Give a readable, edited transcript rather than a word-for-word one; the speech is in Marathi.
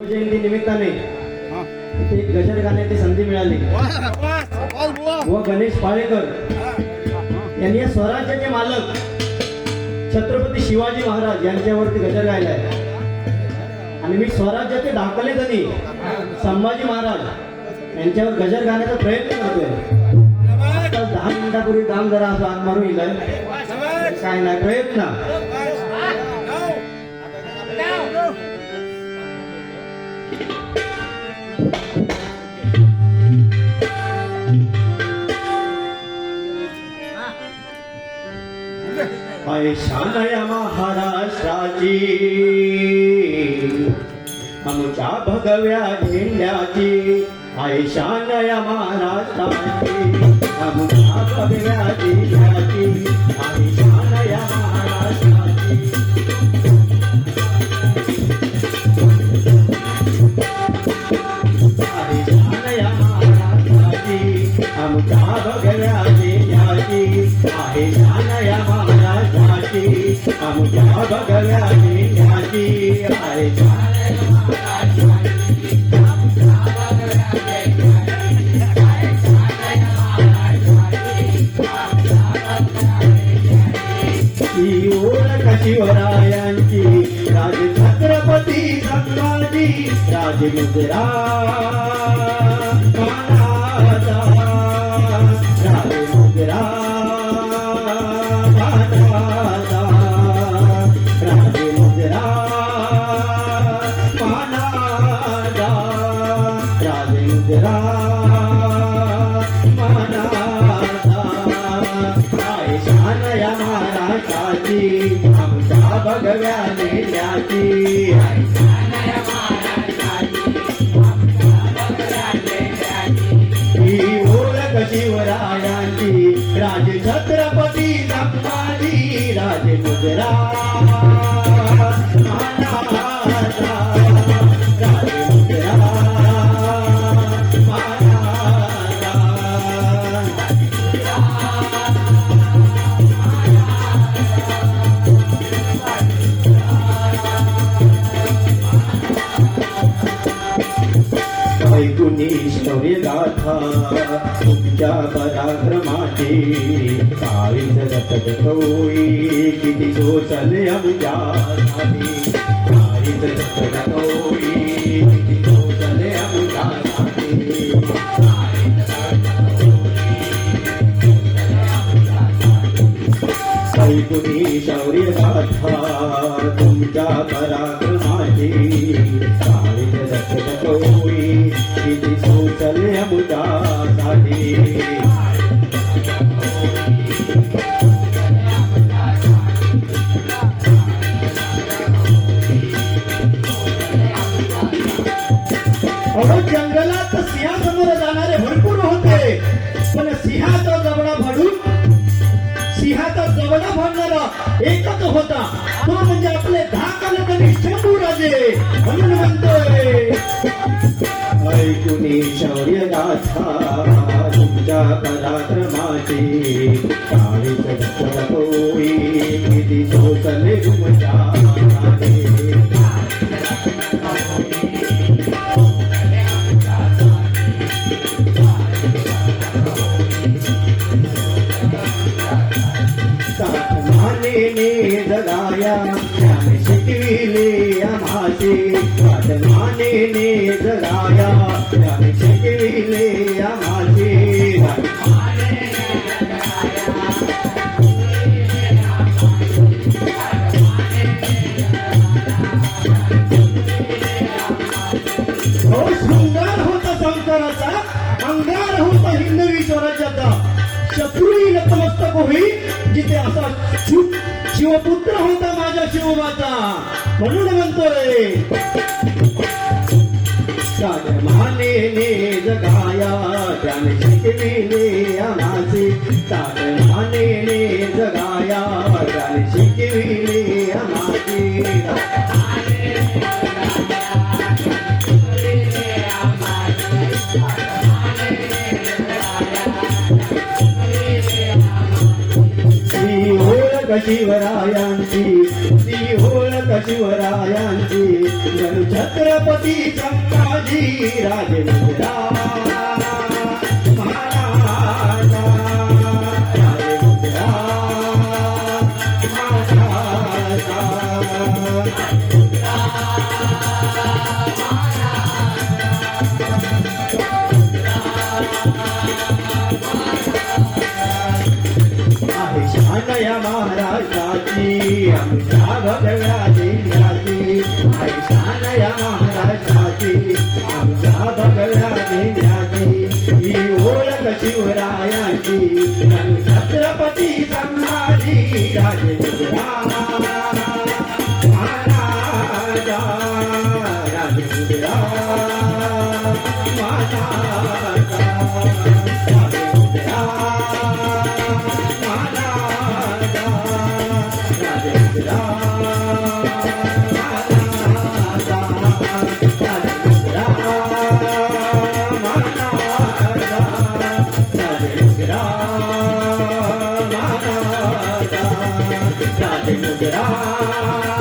जयंती निमित्ताने एक गजर गाण्याची संधी मिळाली व गणेश पाळेकर यांनी या स्वराज्याचे मालक छत्रपती शिवाजी महाराज यांच्यावरती गजर गायला आहे आणि मी स्वराज्याचे दाखले धनी संभाजी महाराज यांच्यावर गजर गाण्याचा प्रयत्न करतोय. 10 मिनिटापूर्वी काम जरा असं आग मारून येईल काय नाही प्रयत्न शानया महाराष्ट्राची आमच्या भगव्या झेंड्याची शानया महाराष्ट्राची आमच्या भगव्या झेंड्याची शानया महाराष्ट्राची शानया महाराष्ट्राची आमच्या भगव्या झेंड्याची शानया आमच्या भगव्या झेंड्याची शिवरायांची राज छत्रपती संभाजी राजमुद्रा मानाचा राजमुद्रा आमच्या भगव्या झेंड्याची ही ओळख शिवरायांची राज छत्रपती संभाजी राजमुद्रा शौर्य गाथा तुमच्या पराक्रमाची काळीज रतत होई किती सोचले आमच्या काळीज रतत होई किती सोचले आमच्या ऐकुनी शौर्य गाथा तुमच्या पराक्रमाची काळीज रतत होई किती सोचले आमच्यासाठी जंगलात सिंहासमोर जाणारे भरपूर होते पण सिंहाचा जबडा फाडणारा एकच होता तो म्हणजे आपले 10 कालकनी शंभू राजे म्हणून म्हणतोय ऐकुनी शौर्य गाथा तुमच्या पराक्रमाची काळीज रतत होई किती सोचले तुमच्यासाठी जगाया त्याने शिकविले आम्हाचे मानेने जगाया त्याने शिकविले आम्हाचे शृंगार होता संसाराचा अंगार होता हिंदवी स्वराज्याचा शत्रूही नतमस्तक होई जिथे असा शिवपुत्र होता माझ्या शिवबाचा म्हणून म्हणतोय मानेने जगाया त्याने शिकविले आम्हाचे मानेने जगाया त्याने शिकविले आम्हाचे शिवरायांची ती ओळख शिवरायांची जणू छत्रपती संभाजी राजे महाराजा राजे आहे शान या महाराजाची आमच्या भगव्या जिल्ह्याची आहे शान या महाराजाची आमच्या भगव्या जिल्ह्याची ही ओळख शिवरायांची जणू छत्रपती संभाजी राजे महाराजा राजे Radhe Radhe